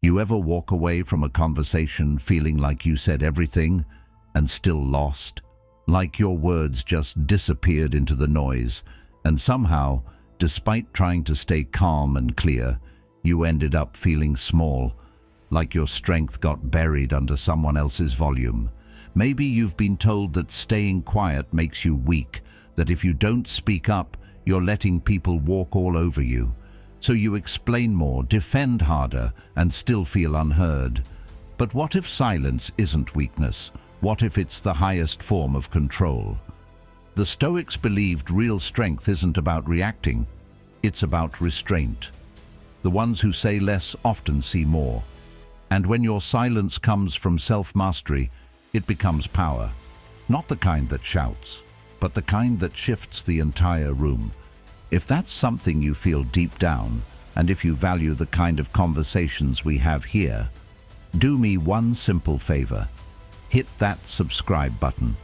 You ever walk away from a conversation feeling like you said everything and still lost? Like your words just disappeared into the noise, and somehow, despite trying to stay calm and clear, you ended up feeling small, like your strength got buried under someone else's volume. Maybe you've been told that staying quiet makes you weak, that if you don't speak up, you're letting people walk all over you. So you explain more, defend harder, and still feel unheard. But what if silence isn't weakness? What if it's the highest form of control? The Stoics believed real strength isn't about reacting, it's about restraint. The ones who say less often see more. And when your silence comes from self-mastery, it becomes power. Not the kind that shouts, but the kind that shifts the entire room. If that's something you feel deep down, and if you value the kind of conversations we have here, do me one simple favor. Hit that subscribe button.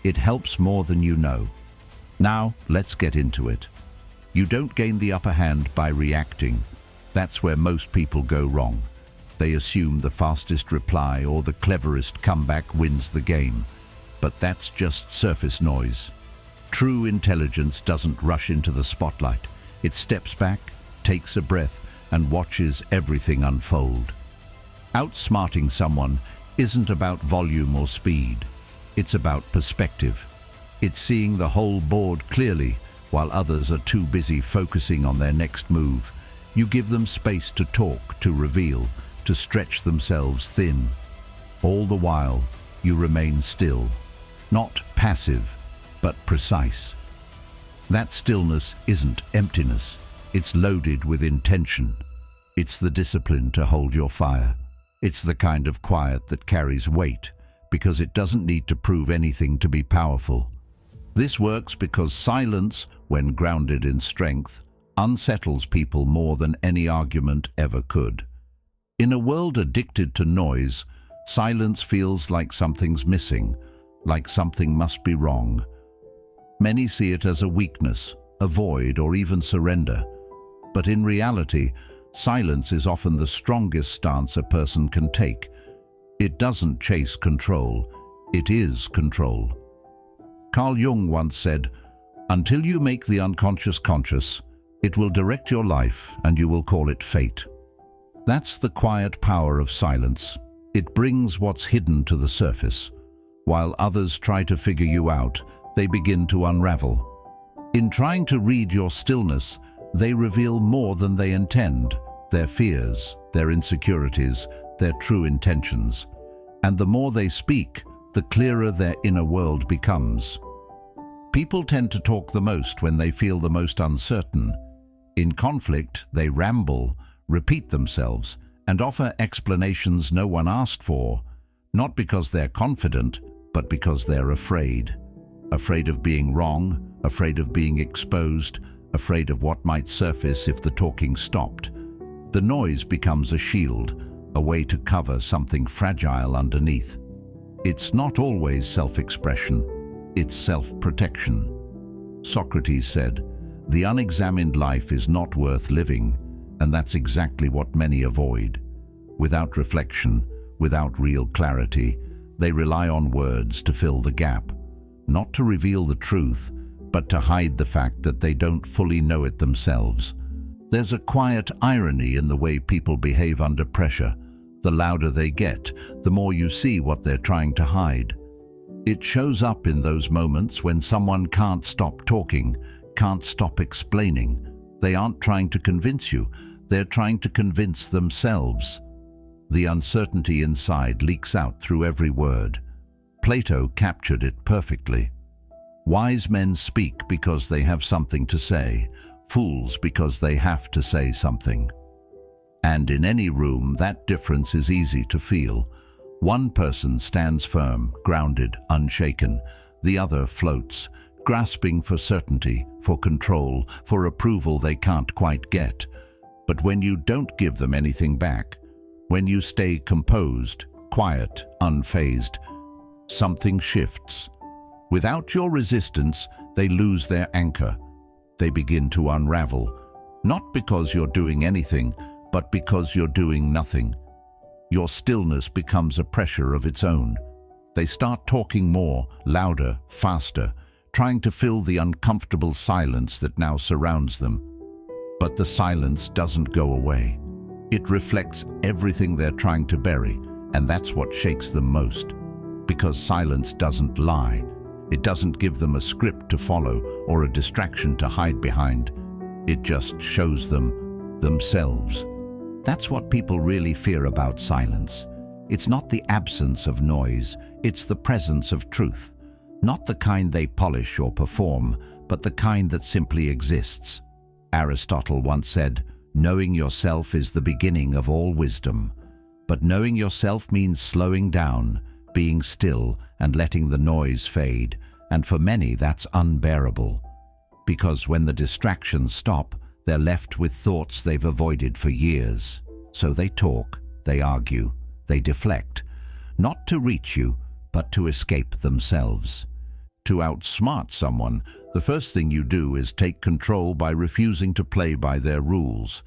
It helps more than you know. Now, let's get into it. You don't gain the upper hand by reacting. That's where most people go wrong. They assume the fastest reply or the cleverest comeback wins the game. But that's just surface noise. True intelligence doesn't rush into the spotlight. It steps back, takes a breath, and watches everything unfold. Outsmarting someone isn't about volume or speed. It's about perspective. It's seeing the whole board clearly while others are too busy focusing on their next move. You give them space to talk, to reveal, to stretch themselves thin. All the while, you remain still, not passive, but precise. That stillness isn't emptiness. It's loaded with intention. It's the discipline to hold your fire. It's the kind of quiet that carries weight because it doesn't need to prove anything to be powerful. This works because silence, when grounded in strength, unsettles people more than any argument ever could. In a world addicted to noise, silence feels like something's missing, like something must be wrong. Many see it as a weakness, a void, or even surrender. But in reality, silence is often the strongest stance a person can take. It doesn't chase control, it is control. Carl Jung once said, "Until you make the unconscious conscious, it will direct your life and you will call it fate." That's the quiet power of silence. It brings what's hidden to the surface. While others try to figure you out, they begin to unravel. In trying to read your stillness, they reveal more than they intend, their fears, their insecurities, their true intentions. And the more they speak, the clearer their inner world becomes. People tend to talk the most when they feel the most uncertain. In conflict, they ramble, repeat themselves, and offer explanations no one asked for, not because they're confident, but because they're afraid. Afraid of being wrong, afraid of being exposed, afraid of what might surface if the talking stopped. The noise becomes a shield, a way to cover something fragile underneath. It's not always self-expression, it's self-protection. Socrates said, "The unexamined life is not worth living," and that's exactly what many avoid. Without reflection, without real clarity, they rely on words to fill the gap, not to reveal the truth, but to hide the fact that they don't fully know it themselves. There's a quiet irony in the way people behave under pressure. The louder they get, the more you see what they're trying to hide. It shows up in those moments when someone can't stop talking, can't stop explaining. They aren't trying to convince you, they're trying to convince themselves. The uncertainty inside leaks out through every word. Plato captured it perfectly. Wise men speak because they have something to say, fools because they have to say something. And in any room, that difference is easy to feel. One person stands firm, grounded, unshaken. The other floats, grasping for certainty, for control, for approval they can't quite get. But when you don't give them anything back, when you stay composed, quiet, unfazed, something shifts. Without your resistance, they lose their anchor. They begin to unravel, not because you're doing anything, but because you're doing nothing. Your stillness becomes a pressure of its own. They start talking more, louder, faster, trying to fill the uncomfortable silence that now surrounds them. But the silence doesn't go away. It reflects everything they're trying to bury, and that's what shakes them most. Because silence doesn't lie. It doesn't give them a script to follow or a distraction to hide behind. It just shows them themselves. That's what people really fear about silence. It's not the absence of noise, it's the presence of truth. Not the kind they polish or perform, but the kind that simply exists. Aristotle once said, "Knowing yourself is the beginning of all wisdom." But knowing yourself means slowing down, being still, and letting the noise fade. And for many, that's unbearable. Because when the distractions stop, they're left with thoughts they've avoided for years. So they talk, they argue, they deflect. Not to reach you, but to escape themselves. To outsmart someone, the first thing you do is take control by refusing to play by their rules.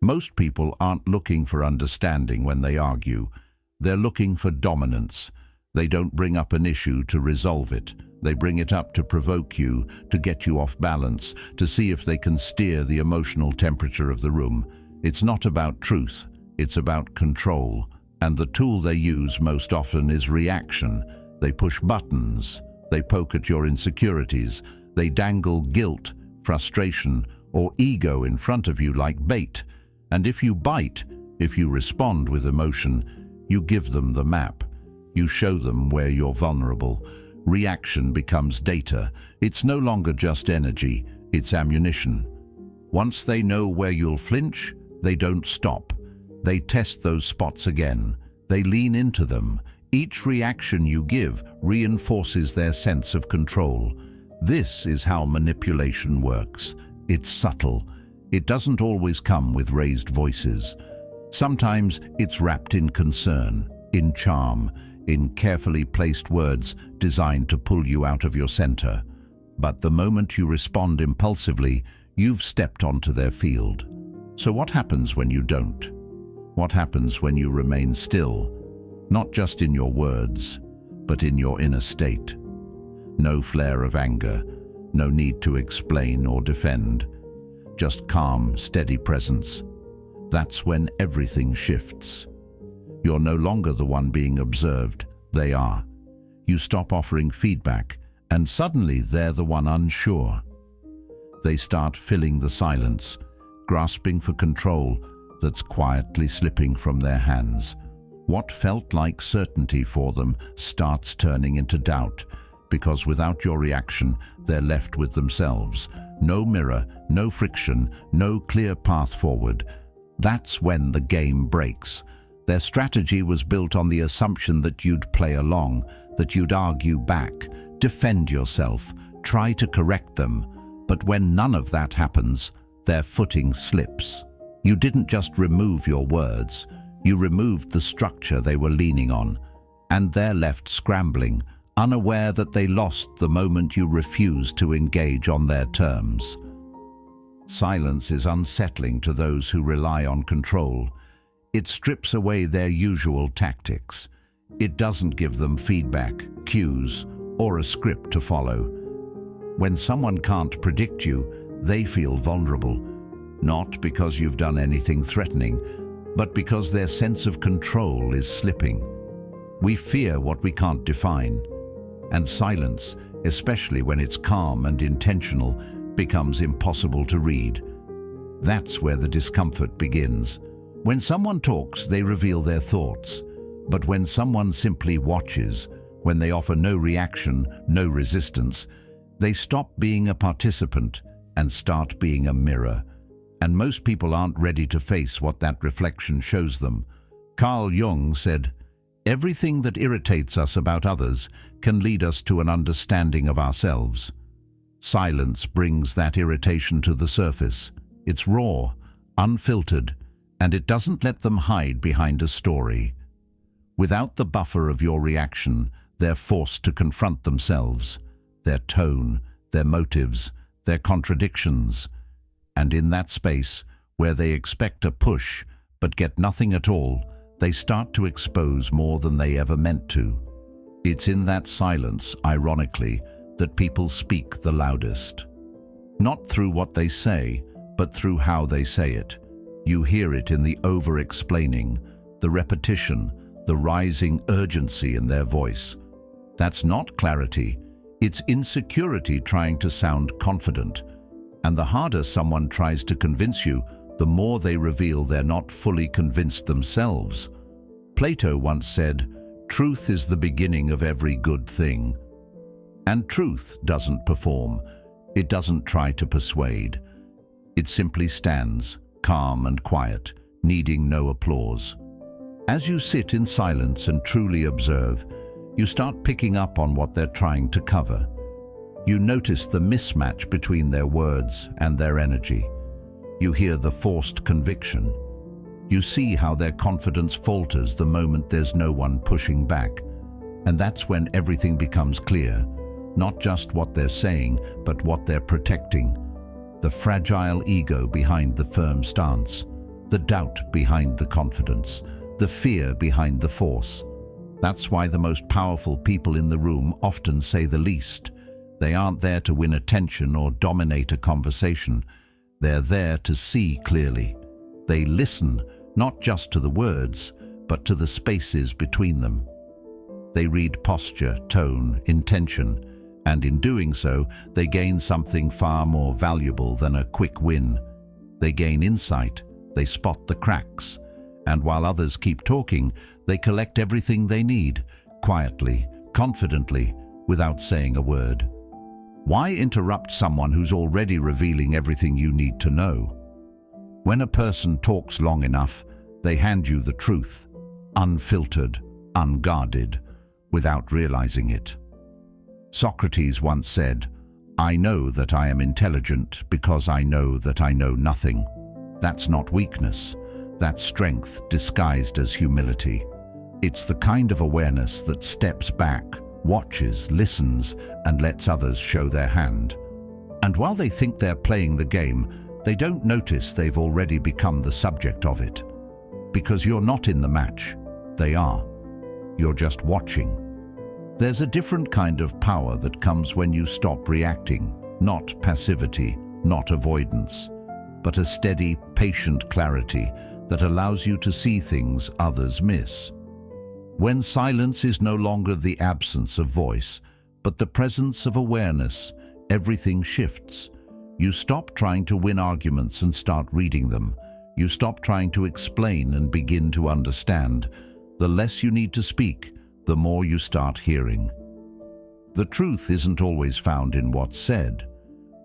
Most people aren't looking for understanding when they argue. They're looking for dominance. They don't bring up an issue to resolve it. They bring it up to provoke you, to get you off balance, to see if they can steer the emotional temperature of the room. It's not about truth, it's about control. And the tool they use most often is reaction. They push buttons. They poke at your insecurities. They dangle guilt, frustration, or ego in front of you like bait. And if you bite, if you respond with emotion, you give them the map. You show them where you're vulnerable. Reaction becomes data. It's no longer just energy, it's ammunition. Once they know where you'll flinch, they don't stop. They test those spots again. They lean into them. Each reaction you give reinforces their sense of control. This is how manipulation works. It's subtle. It doesn't always come with raised voices. Sometimes it's wrapped in concern, in charm, in carefully placed words designed to pull you out of your center. But the moment you respond impulsively, you've stepped onto their field. So what happens when you don't? What happens when you remain still? Not just in your words, but in your inner state. No flare of anger, no need to explain or defend. Just calm, steady presence. That's when everything shifts. You're no longer the one being observed, they are. You stop offering feedback, and suddenly they're the one unsure. They start filling the silence, grasping for control that's quietly slipping from their hands. What felt like certainty for them starts turning into doubt, because without your reaction, they're left with themselves. No mirror, no friction, no clear path forward. That's when the game breaks. Their strategy was built on the assumption that you'd play along, that you'd argue back, defend yourself, try to correct them. But when none of that happens, their footing slips. You didn't just remove your words, you removed the structure they were leaning on, and they're left scrambling, unaware that they lost the moment you refused to engage on their terms. Silence is unsettling to those who rely on control. It strips away their usual tactics. It doesn't give them feedback, cues, or a script to follow. When someone can't predict you, they feel vulnerable, not because you've done anything threatening, but because their sense of control is slipping. We fear what we can't define, and silence, especially when it's calm and intentional, becomes impossible to read. That's where the discomfort begins. When someone talks, they reveal their thoughts. But when someone simply watches, when they offer no reaction, no resistance, they stop being a participant and start being a mirror. And most people aren't ready to face what that reflection shows them. Carl Jung said, "Everything that irritates us about others can lead us to an understanding of ourselves." Silence brings that irritation to the surface. It's raw, unfiltered, and it doesn't let them hide behind a story. Without the buffer of your reaction, they're forced to confront themselves, their tone, their motives, their contradictions. And in that space, where they expect a push but get nothing at all, they start to expose more than they ever meant to. It's in that silence, ironically, that people speak the loudest. Not through what they say, but through how they say it. You hear it in the over-explaining, the repetition, the rising urgency in their voice. That's not clarity, it's insecurity trying to sound confident. And the harder someone tries to convince you, the more they reveal they're not fully convinced themselves. Plato once said, "Truth is the beginning of every good thing." And truth doesn't perform. It doesn't try to persuade. It simply stands, calm and quiet, needing no applause. As you sit in silence and truly observe, you start picking up on what they're trying to cover. You notice the mismatch between their words and their energy. You hear the forced conviction. You see how their confidence falters the moment there's no one pushing back. And that's when everything becomes clear, not just what they're saying, but what they're protecting. The fragile ego behind the firm stance, the doubt behind the confidence, the fear behind the force. That's why the most powerful people in the room often say the least. They aren't there to win attention or dominate a conversation. They're there to see clearly. They listen, not just to the words, but to the spaces between them. They read posture, tone, intention, and in doing so, they gain something far more valuable than a quick win. They gain insight, they spot the cracks, and while others keep talking, they collect everything they need, quietly, confidently, without saying a word. Why interrupt someone who's already revealing everything you need to know? When a person talks long enough, they hand you the truth, unfiltered, unguarded, without realizing it. Socrates once said, "I know that I am intelligent because I know that I know nothing." That's not weakness. That's strength disguised as humility. It's the kind of awareness that steps back, watches, listens, and lets others show their hand. And while they think they're playing the game, they don't notice they've already become the subject of it. Because you're not in the match, they are. You're just watching. There's a different kind of power that comes when you stop reacting, not passivity, not avoidance, but a steady, patient clarity that allows you to see things others miss. When silence is no longer the absence of voice, but the presence of awareness, everything shifts. You stop trying to win arguments and start reading them. You stop trying to explain and begin to understand. The less you need to speak, the more you start hearing. The truth isn't always found in what's said,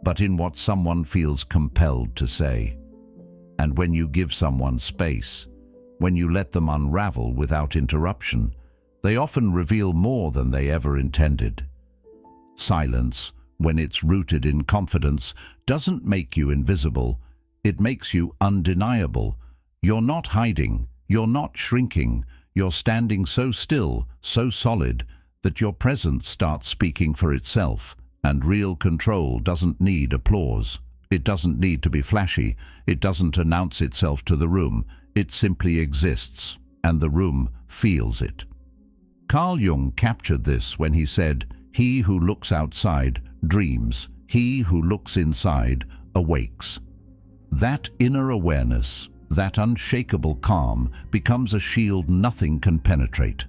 but in what someone feels compelled to say. And when you give someone space, when you let them unravel without interruption, they often reveal more than they ever intended. Silence, when it's rooted in confidence, doesn't make you invisible. It makes you undeniable. You're not hiding. You're not shrinking. You're standing so still, so solid, that your presence starts speaking for itself. And real control doesn't need applause. It doesn't need to be flashy. It doesn't announce itself to the room. It simply exists, and the room feels it. Carl Jung captured this when he said, "He who looks outside dreams. He who looks inside awakes." That inner awareness, that unshakable calm, becomes a shield nothing can penetrate.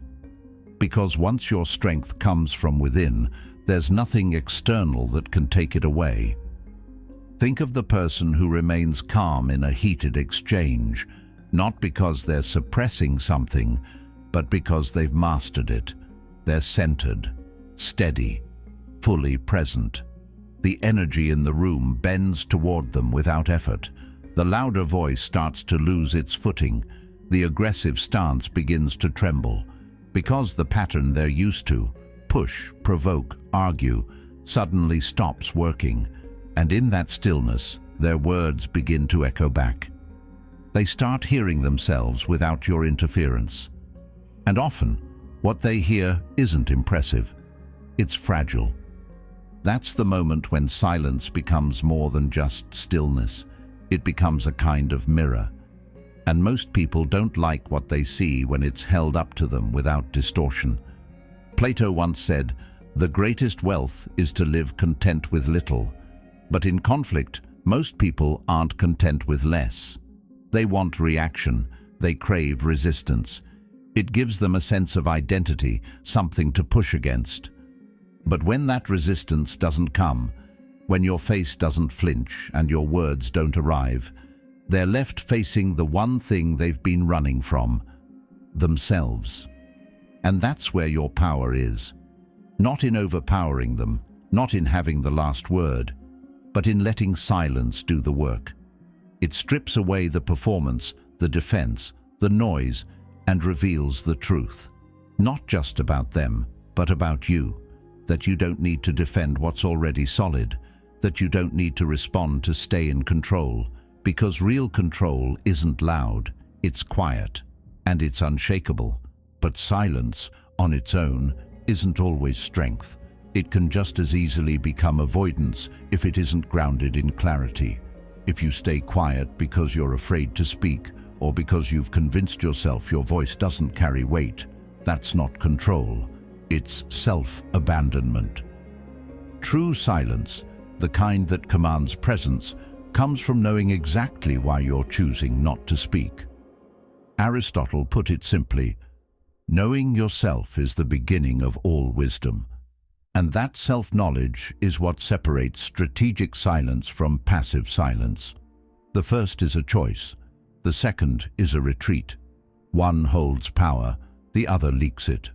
Because once your strength comes from within, there's nothing external that can take it away. Think of the person who remains calm in a heated exchange, not because they're suppressing something, but because they've mastered it. They're centered, steady, fully present. The energy in the room bends toward them without effort. The louder voice starts to lose its footing. The aggressive stance begins to tremble, because the pattern they're used to, push, provoke, argue, suddenly stops working. And in that stillness, their words begin to echo back. They start hearing themselves without your interference. And often, what they hear isn't impressive. It's fragile. That's the moment when silence becomes more than just stillness. It becomes a kind of mirror. and most people don't like what they see when it's held up to them without distortion. Plato once said, "The greatest wealth is to live content with little." But in conflict, most people aren't content with less. They want reaction, they crave resistance. It gives them a sense of identity, something to push against. But when that resistance doesn't come, when your face doesn't flinch and your words don't arrive, they're left facing the one thing they've been running from: themselves. And that's where your power is. Not in overpowering them, not in having the last word, but in letting silence do the work. It strips away the performance, the defense, the noise, and reveals the truth. Not just about them, but about you. That you don't need to defend what's already solid, that you don't need to respond to stay in control, because real control isn't loud, it's quiet, and it's unshakable. But silence, on its own, isn't always strength. It can just as easily become avoidance if it isn't grounded in clarity. If you stay quiet because you're afraid to speak, or because you've convinced yourself your voice doesn't carry weight, that's not control. It's self-abandonment. True silence, the kind that commands presence, comes from knowing exactly why you're choosing not to speak. Aristotle put it simply, knowing yourself is the beginning of all wisdom. And that self-knowledge is what separates strategic silence from passive silence. The first is a choice. The second is a retreat. One holds power, the other leaks it.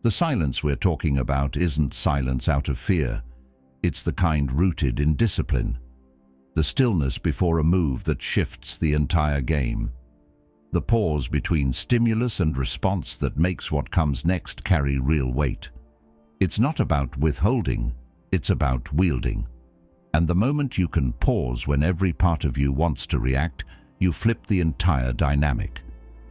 The silence we're talking about isn't silence out of fear. It's the kind rooted in discipline. The stillness before a move that shifts the entire game. The pause between stimulus and response that makes what comes next carry real weight. It's not about withholding, it's about wielding. And the moment you can pause when every part of you wants to react, you flip the entire dynamic.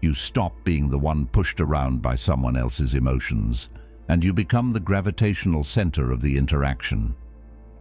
You stop being the one pushed around by someone else's emotions, and you become the gravitational center of the interaction.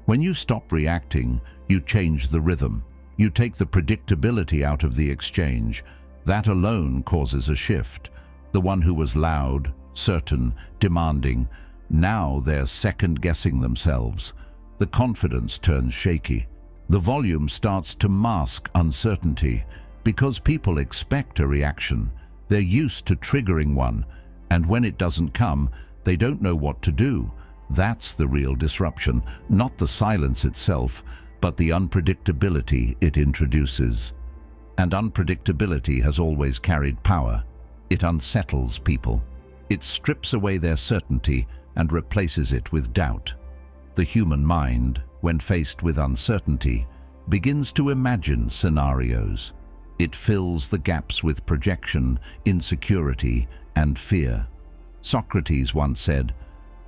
When you stop reacting, you change the rhythm. You take the predictability out of the exchange. That alone causes a shift. The one who was loud, certain, demanding, now they're second-guessing themselves. The confidence turns shaky. The volume starts to mask uncertainty. Because people expect a reaction, they're used to triggering one, and when it doesn't come, they don't know what to do. That's the real disruption, not the silence itself, but the unpredictability it introduces. And unpredictability has always carried power. It unsettles people. It strips away their certainty and replaces it with doubt. The human mind, when faced with uncertainty, begins to imagine scenarios. It fills the gaps with projection, insecurity, and fear. Socrates once said,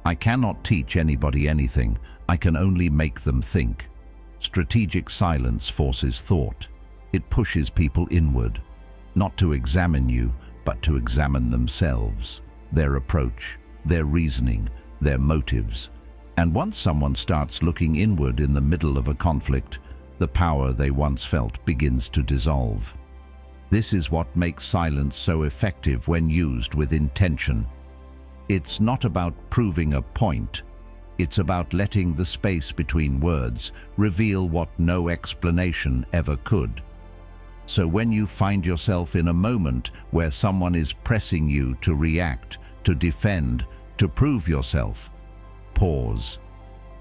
"I cannot teach anybody anything, I can only make them think." Strategic silence forces thought. It pushes people inward, not to examine you, but to examine themselves, their approach, their reasoning, their motives. And once someone starts looking inward in the middle of a conflict, the power they once felt begins to dissolve. This is what makes silence so effective when used with intention. It's not about proving a point. It's about letting the space between words reveal what no explanation ever could. So when you find yourself in a moment where someone is pressing you to react, to defend, to prove yourself, pause.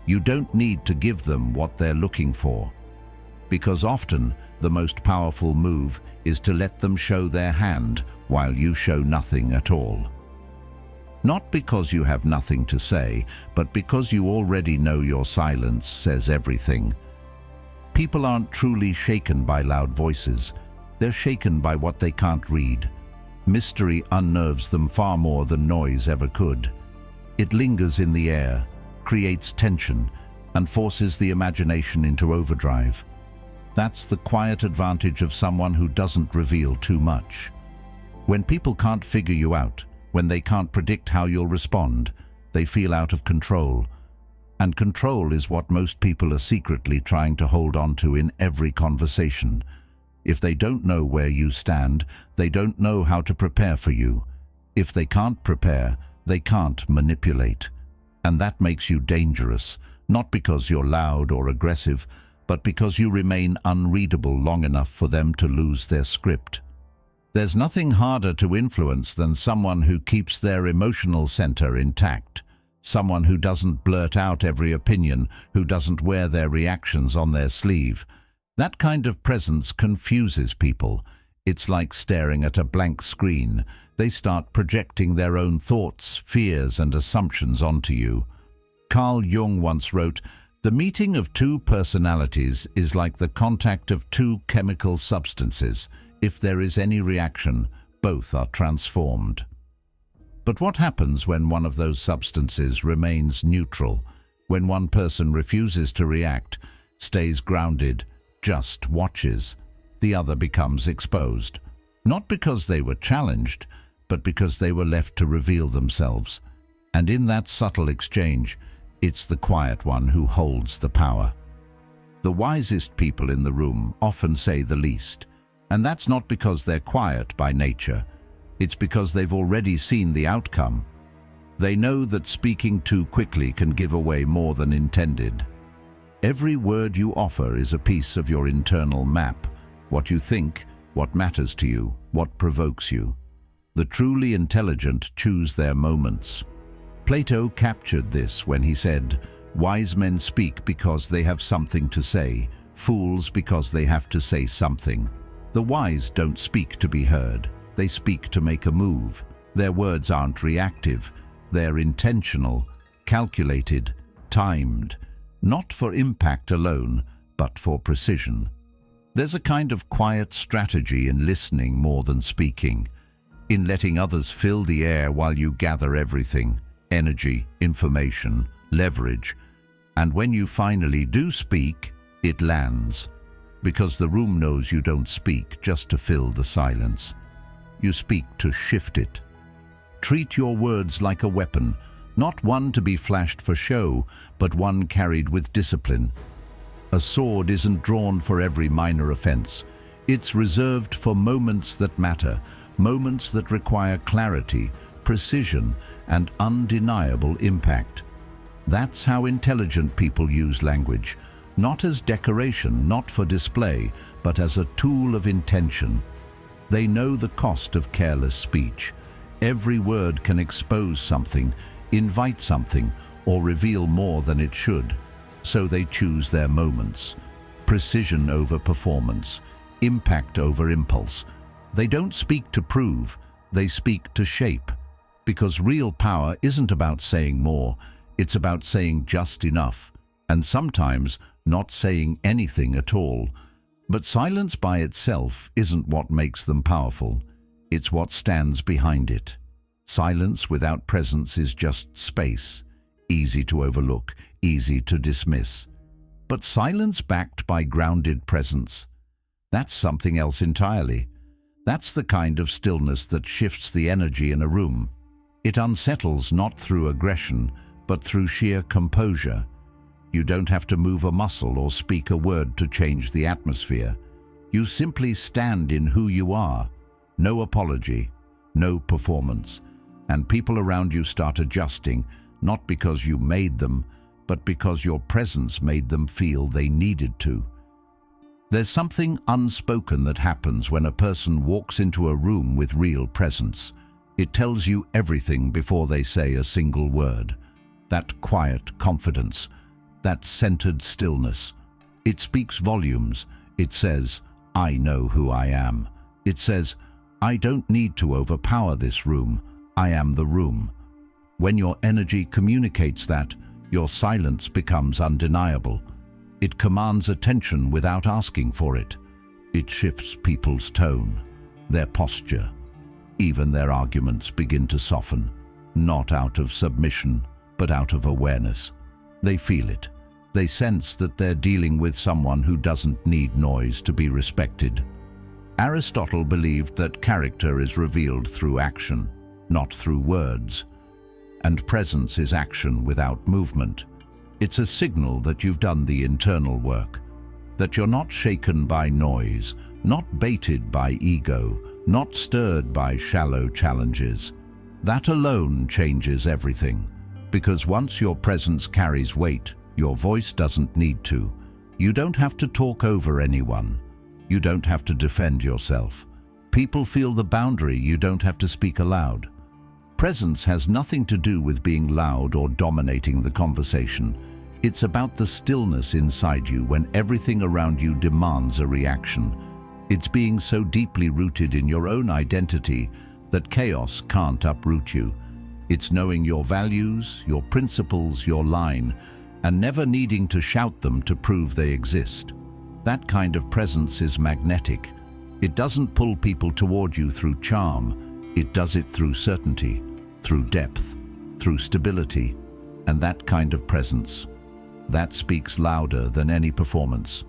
You don't need to give them what they're looking for, because often the most powerful move is to let them show their hand while you show nothing at all. Not because you have nothing to say, but because you already know your silence says everything. People aren't truly shaken by loud voices. They're shaken by what they can't read. Mystery unnerves them far more than noise ever could. It lingers in the air, creates tension, and forces the imagination into overdrive. That's the quiet advantage of someone who doesn't reveal too much. When people can't figure you out, when they can't predict how you'll respond, they feel out of control. And control is what most people are secretly trying to hold on to in every conversation. If they don't know where you stand, they don't know how to prepare for you. If they can't prepare, they can't manipulate. And that makes you dangerous, not because you're loud or aggressive, but because you remain unreadable long enough for them to lose their script. There's nothing harder to influence than someone who keeps their emotional center intact, someone who doesn't blurt out every opinion, who doesn't wear their reactions on their sleeve. That kind of presence confuses people. It's like staring at a blank screen. They start projecting their own thoughts, fears, and assumptions onto you. Carl Jung once wrote, "The meeting of two personalities is like the contact of two chemical substances. If there is any reaction, both are transformed." But what happens when one of those substances remains neutral? When one person refuses to react, stays grounded, just watches, the other becomes exposed. Not because they were challenged, but because they were left to reveal themselves. And in that subtle exchange, it's the quiet one who holds the power. The wisest people in the room often say the least. And that's not because they're quiet by nature. It's because they've already seen the outcome. They know that speaking too quickly can give away more than intended. Every word you offer is a piece of your internal map. What you think, what matters to you, what provokes you. The truly intelligent choose their moments. Plato captured this when he said, "Wise men speak because they have something to say, fools because they have to say something." The wise don't speak to be heard. They speak to make a move. Their words aren't reactive. They're intentional, calculated, timed, not for impact alone, but for precision. There's a kind of quiet strategy in listening more than speaking, in letting others fill the air while you gather everything, energy, information, leverage. And when you finally do speak, it lands. Because the room knows you don't speak just to fill the silence. You speak to shift it. Treat your words like a weapon, not one to be flashed for show, but one carried with discipline. A sword isn't drawn for every minor offense. It's reserved for moments that matter, moments that require clarity, precision, and undeniable impact. That's how intelligent people use language. Not as decoration, not for display, but as a tool of intention. They know the cost of careless speech. Every word can expose something, invite something, or reveal more than it should. So they choose their moments. Precision over performance, impact over impulse. They don't speak to prove, they speak to shape. Because real power isn't about saying more, it's about saying just enough. And sometimes not saying anything at all. But silence by itself isn't what makes them powerful. It's what stands behind it. Silence without presence is just space, easy to overlook, easy to dismiss. But silence backed by grounded presence, that's something else entirely. That's the kind of stillness that shifts the energy in a room. It unsettles not through aggression, but through sheer composure. You don't have to move a muscle or speak a word to change the atmosphere. You simply stand in who you are. No apology, no performance. And people around you start adjusting, not because you made them, but because your presence made them feel they needed to. There's something unspoken that happens when a person walks into a room with real presence. It tells you everything before they say a single word. That quiet confidence, that centered stillness. It speaks volumes. It says, "I know who I am." It says, "I don't need to overpower this room. I am the room." When your energy communicates that, your silence becomes undeniable. It commands attention without asking for it. It shifts people's tone, their posture. Even their arguments begin to soften, not out of submission, but out of awareness. They feel it. They sense that they're dealing with someone who doesn't need noise to be respected. Aristotle believed that character is revealed through action, not through words. And presence is action without movement. It's a signal that you've done the internal work. that you're not shaken by noise, not baited by ego, not stirred by shallow challenges. That alone changes everything, because once your presence carries weight, your voice doesn't need to. You don't have to talk over anyone. You don't have to defend yourself. People feel the boundary, you don't have to speak aloud. Presence has nothing to do with being loud or dominating the conversation. It's about the stillness inside you when everything around you demands a reaction. It's being so deeply rooted in your own identity that chaos can't uproot you. It's knowing your values, your principles, your line, and never needing to shout them to prove they exist. That kind of presence is magnetic. It doesn't pull people toward you through charm. It does it through certainty, through depth, through stability. And that kind of presence, that speaks louder than any performance.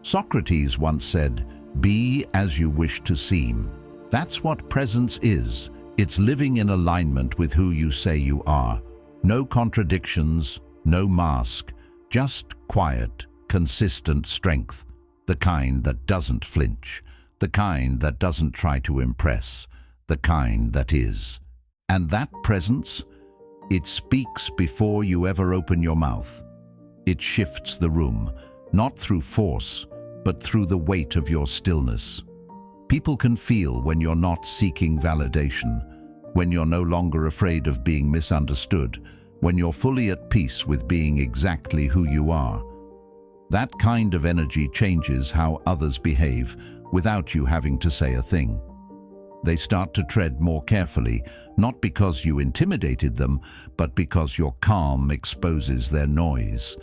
Socrates once said, "Be as you wish to seem." That's what presence is. It's living in alignment with who you say you are. No contradictions, no mask, just quiet, consistent strength. The kind that doesn't flinch, the kind that doesn't try to impress, the kind that is. And that presence, it speaks before you ever open your mouth. It shifts the room, not through force, but through the weight of your stillness. People can feel when you're not seeking validation, when you're no longer afraid of being misunderstood, when you're fully at peace with being exactly who you are. That kind of energy changes how others behave without you having to say a thing. They start to tread more carefully, not because you intimidated them, but because your calm exposes their noise.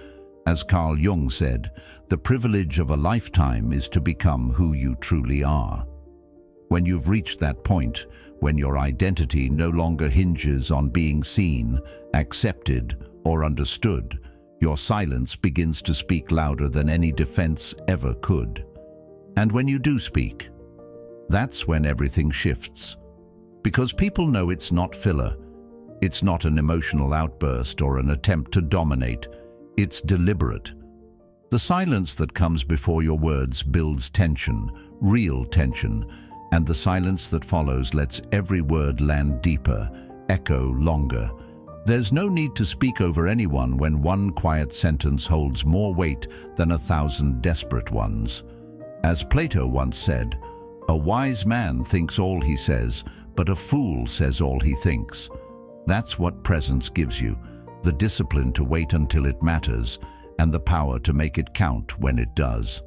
As Carl Jung said, the privilege of a lifetime is to become who you truly are. When you've reached that point, when your identity no longer hinges on being seen, accepted, or understood, your silence begins to speak louder than any defense ever could. And when you do speak, that's when everything shifts. Because people know it's not filler. It's not an emotional outburst or an attempt to dominate. It's deliberate. The silence that comes before your words builds tension, real tension, and the silence that follows lets every word land deeper, echo longer. There's no need to speak over anyone when one quiet sentence holds more weight than 1,000 desperate ones. As Plato once said, "A wise man thinks all he says, but a fool says all he thinks." That's what presence gives you, the discipline to wait until it matters, and the power to make it count when it does.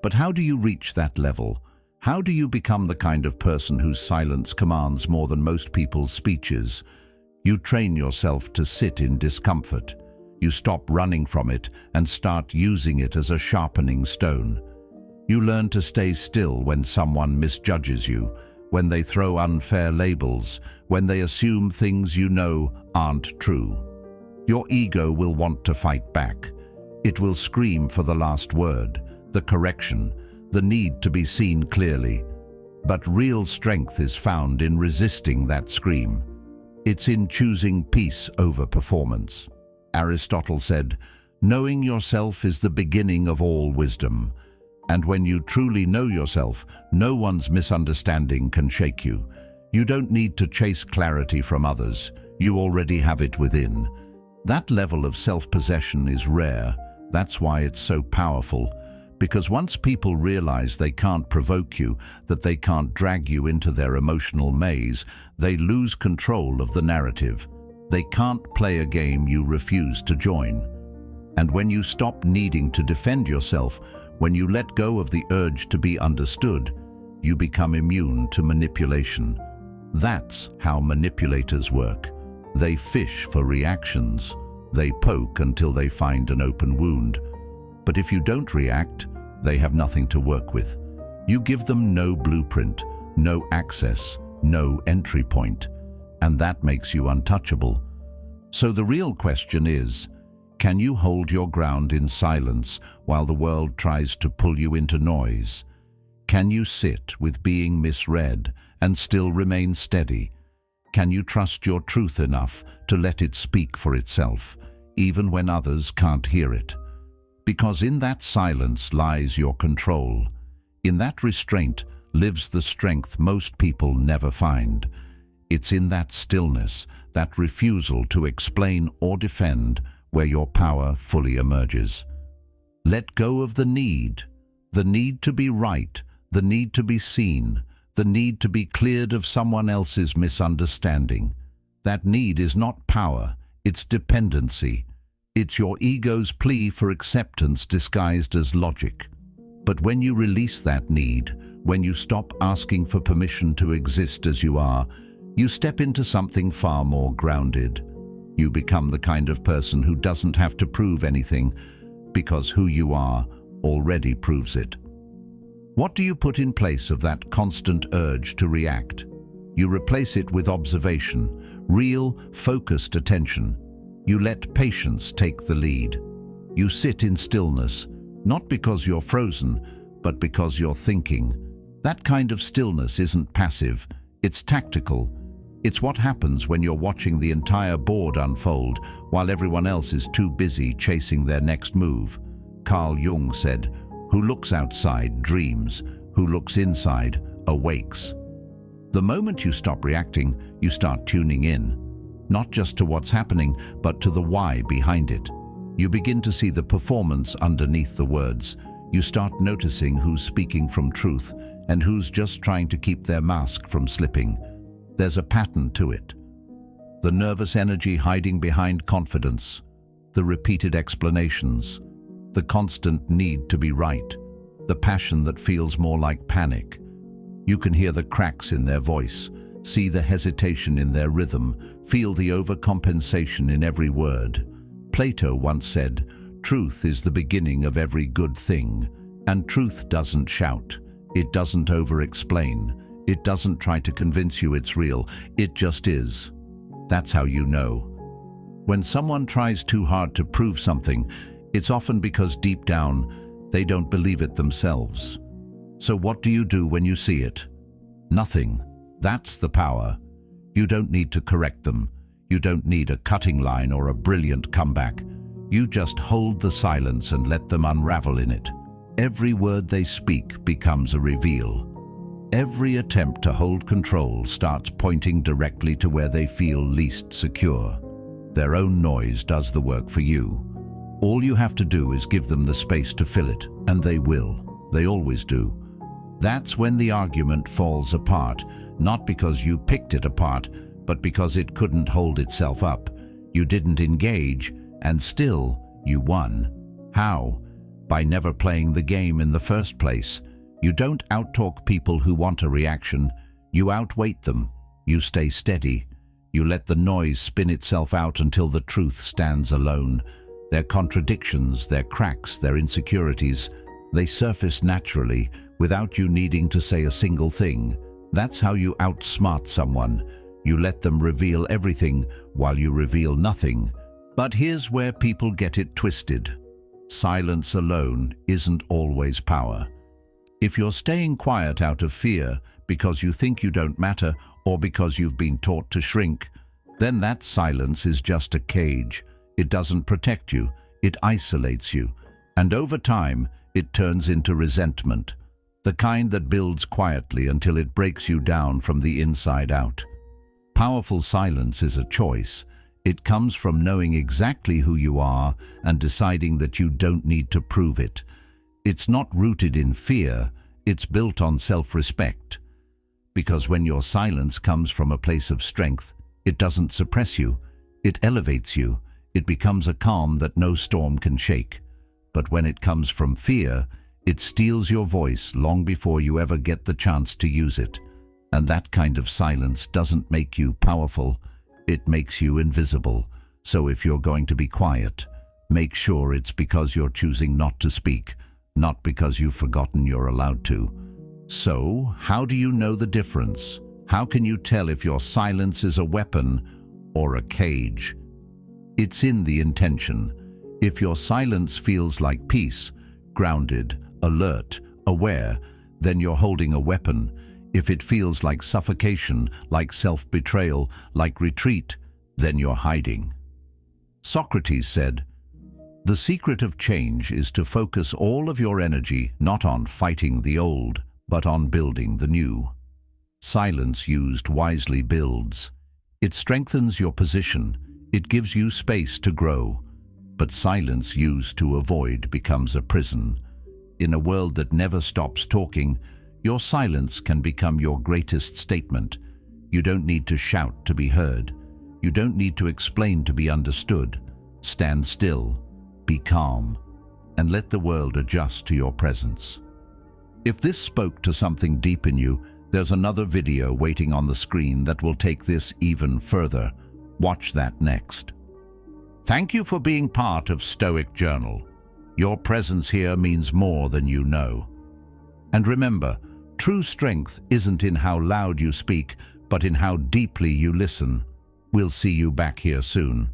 But how do you reach that level? How do you become the kind of person whose silence commands more than most people's speeches? You train yourself to sit in discomfort. You stop running from it and start using it as a sharpening stone. You learn to stay still when someone misjudges you, when they throw unfair labels, when they assume things you know aren't true. Your ego will want to fight back. It will scream for the last word, the correction, the need to be seen clearly. But real strength is found in resisting that scream. It's in choosing peace over performance. Aristotle said, "Knowing yourself is the beginning of all wisdom." And when you truly know yourself, no one's misunderstanding can shake you. You don't need to chase clarity from others. You already have it within. That level of self-possession is rare. That's why it's so powerful. Because once people realize they can't provoke you, that they can't drag you into their emotional maze, they lose control of the narrative. They can't play a game you refuse to join. And when you stop needing to defend yourself, when you let go of the urge to be understood, you become immune to manipulation. That's how manipulators work. They fish for reactions. They poke until they find an open wound. But if you don't react, they have nothing to work with. You give them no blueprint, no access, no entry point, and that makes you untouchable. So the real question is, can you hold your ground in silence while the world tries to pull you into noise? Can you sit with being misread and still remain steady? Can you trust your truth enough to let it speak for itself, even when others can't hear it? Because in that silence lies your control. In that restraint lives the strength most people never find. It's in that stillness, that refusal to explain or defend, where your power fully emerges. Let go of the need to be right, the need to be seen, the need to be cleared of someone else's misunderstanding. That need is not power, it's dependency. It's your ego's plea for acceptance disguised as logic. But when you release that need, when you stop asking for permission to exist as you are, you step into something far more grounded. You become the kind of person who doesn't have to prove anything, because who you are already proves it. What do you put in place of that constant urge to react? You replace it with observation, real, focused attention. You let patience take the lead. You sit in stillness, not because you're frozen, but because you're thinking. That kind of stillness isn't passive, it's tactical. It's what happens when you're watching the entire board unfold while everyone else is too busy chasing their next move. Carl Jung said, "Who looks outside dreams, who looks inside awakes." The moment you stop reacting, you start tuning in, not just to what's happening, but to the why behind it. You begin to see the performance underneath the words. You start noticing who's speaking from truth and who's just trying to keep their mask from slipping. There's a pattern to it. The nervous energy hiding behind confidence, the repeated explanations, the constant need to be right, the passion that feels more like panic. You can hear the cracks in their voice, see the hesitation in their rhythm, feel the overcompensation in every word. Plato once said, "Truth is the beginning of every good thing," and truth doesn't shout, it doesn't over-explain, it doesn't try to convince you it's real, it just is. That's how you know. When someone tries too hard to prove something, it's often because deep down, they don't believe it themselves. So what do you do when you see it? Nothing. That's the power. You don't need to correct them. You don't need a cutting line or a brilliant comeback. You just hold the silence and let them unravel in it. Every word they speak becomes a reveal. Every attempt to hold control starts pointing directly to where they feel least secure. Their own noise does the work for you. All you have to do is give them the space to fill it, and they will. They always do. That's when the argument falls apart, not because you picked it apart, but because it couldn't hold itself up. You didn't engage, and still, you won. How? By never playing the game in the first place. You don't outtalk people who want a reaction. You outweight them. You stay steady. You let the noise spin itself out until the truth stands alone. Their contradictions, their cracks, their insecurities, they surface naturally without you needing to say a single thing. That's how you outsmart someone. You let them reveal everything while you reveal nothing. But here's where people get it twisted. Silence alone isn't always power. If you're staying quiet out of fear because you think you don't matter or because you've been taught to shrink, then that silence is just a cage. It doesn't protect you, it isolates you, and over time it turns into resentment, the kind that builds quietly until it breaks you down from the inside out. Powerful silence is a choice. It comes from knowing exactly who you are and deciding that you don't need to prove it. It's not rooted in fear, it's built on self-respect. Because when your silence comes from a place of strength, it doesn't suppress you, it elevates you. It becomes a calm that no storm can shake. But when it comes from fear, it steals your voice long before you ever get the chance to use it. And that kind of silence doesn't make you powerful, it makes you invisible. So if you're going to be quiet, make sure it's because you're choosing not to speak, not because you've forgotten you're allowed to. So, how do you know the difference? How can you tell if your silence is a weapon or a cage? It's in the intention. If your silence feels like peace, grounded, alert, aware, then you're holding a weapon. If it feels like suffocation, like self-betrayal, like retreat, then you're hiding. Socrates said, The secret of change is to focus all of your energy not on fighting the old, but on building the new. Silence used wisely builds. It strengthens your position. It gives you space to grow. But silence used to avoid becomes a prison. In a world that never stops talking, your silence can become your greatest statement. You don't need to shout to be heard. You don't need to explain to be understood. Stand still, be calm, and let the world adjust to your presence. If this spoke to something deep in you, there's another video waiting on the screen that will take this even further. Watch that next. Thank you for being part of Stoic Journal. Your presence here means more than you know. And remember, true strength isn't in how loud you speak, but in how deeply you listen. We'll see you back here soon.